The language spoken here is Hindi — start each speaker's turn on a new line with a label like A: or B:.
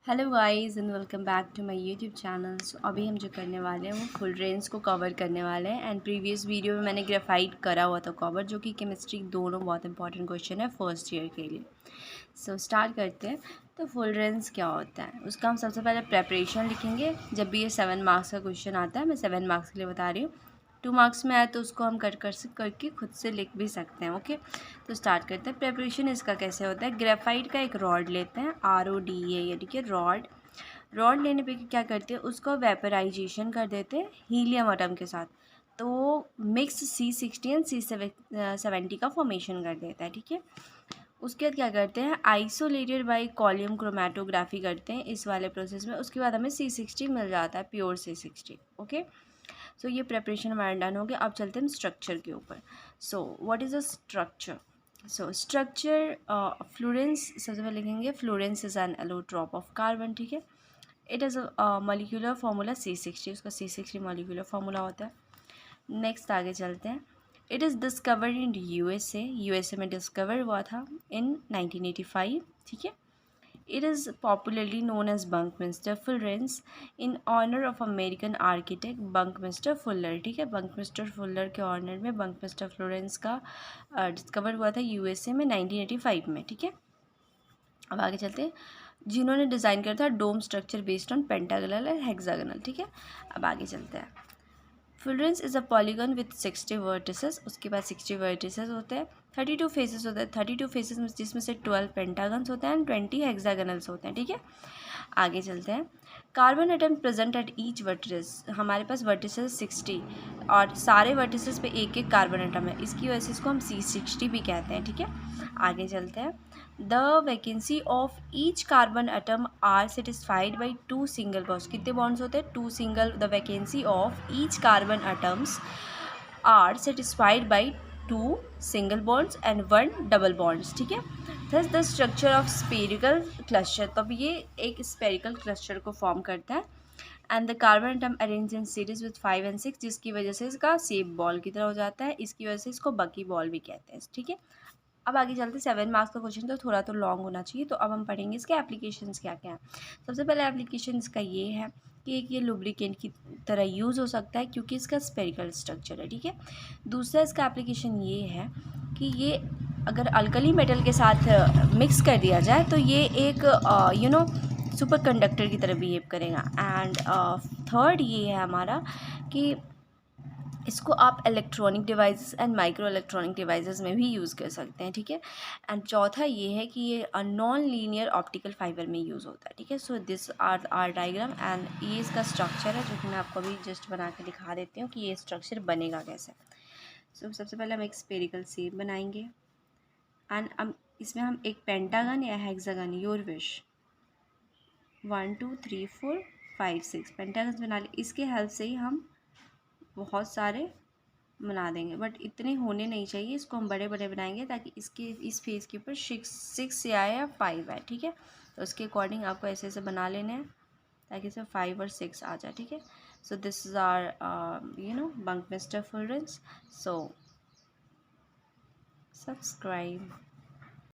A: Hello guys and welcome back to my YouTube channel. So अभी हम जो करने वाले हैं वो फुल रेंज को कवर करने वाले हैं। एंड प्रीवियस वीडियो में मैंने ग्रेफाइट करा हुआ था कवर, जो कि केमिस्ट्री दोनों बहुत इंपॉर्टेंट क्वेश्चन है फर्स्ट ईयर के लिए। सो स्टार्ट करते हैं। तो फुल रेंज क्या होता है उसका हम सबसे पहले प्रेपरेशन लिखेंगे। जब भी ये 7 मार्क्स का क्वेश्चन आता है, मैं 7 मार्क्स के लिए बता रही हूँ, 2 मार्क्स में आए तो उसको हम कट करके खुद से लिख भी सकते हैं। ओके, तो स्टार्ट करते हैं। प्रेपरेशन इसका कैसे होता है, ग्रेफाइट का एक रॉड लेते हैं, RODA यानी कि रॉड लेने पे क्या करते हैं, उसको वेपराइजेशन कर देते हैं हीलियम एटम के साथ, तो मिक्स C60 एंड C70 का फॉर्मेशन कर देता है। ठीक है, उसके बाद क्या करते हैं, आइसोलेटेड बाई कॉलियम क्रोमेटोग्राफी करते हैं इस वाले प्रोसेस में। उसके बाद हमें C60 मिल जाता है, प्योर C60। ओके, सो ये प्रेपरेशन हमारा डन हो गया। अब चलते हैं स्ट्रक्चर के ऊपर। So what is a structure? So structure Florence, सबसे पहले लिखेंगे Florence is an allotrope of carbon. ठीक है, it is a molecular formula C60, उसका C60 मॉलिक्यूलर फार्मूला होता है। नेक्स्ट आगे चलते हैं। It is discovered in USA में डिस्कवर हुआ था इन 1985। ठीक है, it is popularly known as Buckminster Fullerene in honor of American architect Buckminster Fuller। ठीक है, बंकमिस्टर फुलर के ऑनर में बंकमिस्टर फ्लोरेंस का डिस्कवर हुआ था यूएसए में 1985 में। ठीक है, अब आगे चलते हैं। जिन्होंने डिज़ाइन किया था dome structure based on pentagonal and hexagonal. ठीक है, अब आगे चलते हैं। Fullerenes is a polygon with 60 vertices. उसके बाद 60 वर्टिसेस होते हैं, 32 फेसेस होते हैं, 32 फेसेस में जिसमें से 12 पेंटागन्स होते हैं एंड 20 हेक्सागनल्स होते हैं। ठीक है, आगे चलते हैं। Carbon atom present at each vertex, हमारे पास वर्टिसेस 60 और सारे वर्टिसेस पे एक एक कार्बन एटम है, इसकी वजह से इसको हम C60 भी कहते हैं। ठीक है, आगे चलते हैं। The vacancy of each carbon atom are satisfied by 2 single bonds. कितने बॉन्ड्स होते हैं? 2 single. The vacancy of each carbon atoms are satisfied by 2 single bonds and 1 double bonds. ठीक है, thus the structure of spherical cluster, तब ये एक स्पेरिकल क्लस्टर को फॉर्म करता है। And the carbon atom arrange in series with 5 and 6, जिसकी वजह से इसका सेप बॉल की तरह हो जाता है, इसकी वजह से इसको बकी बॉल भी कहते हैं। ठीक है, अब आगे चलते। 7 मार्क्स का क्वेश्चन तो थोड़ा तो लॉन्ग होना चाहिए, तो अब हम पढ़ेंगे इसके एप्लीकेशंस क्या क्या हैं। सबसे पहले एप्लीकेशन इसका ये है कि एक ये लुब्रिकेंट की तरह यूज़ हो सकता है क्योंकि इसका स्पेरिकल स्ट्रक्चर है। ठीक है, दूसरा इसका एप्लीकेशन ये है कि ये अगर अल्कली मेटल के साथ मिक्स कर दिया जाए तो ये एक सुपर कंडक्टर की तरह बिहेव करेगा। एंड थर्ड ये है हमारा कि इसको आप electronic devices and micro electronic devices में भी यूज़ कर सकते हैं। ठीक है, एंड चौथा ये है कि ये नॉन लीनियर ऑप्टिकल फाइबर में यूज़ होता है। ठीक है, so this are diagram and ये इसका स्ट्रक्चर है, जो कि मैं आपको अभी जस्ट बना के दिखा देती हूँ कि ये स्ट्रक्चर बनेगा कैसे। सो सबसे पहले हम एक स्पेरिकल शेप बनाएंगे एंड इसमें हम एक पेंटागन या हेक्सागन, योर विश, 1 2 3 4 5 6 पेंटागन बना ले। इसके हेल्प से ही हम बहुत सारे बना देंगे, बट इतने होने नहीं चाहिए, इसको हम बड़े बड़े बनाएंगे ताकि इसके इस फेस के ऊपर 6 आए या 5 आए। ठीक है, तो उसके अकॉर्डिंग आपको ऐसे ऐसे बना लेने हैं ताकि इसमें 5 और 6 आ जाए। ठीक है, so this is our Buckminster Fullers। So subscribe.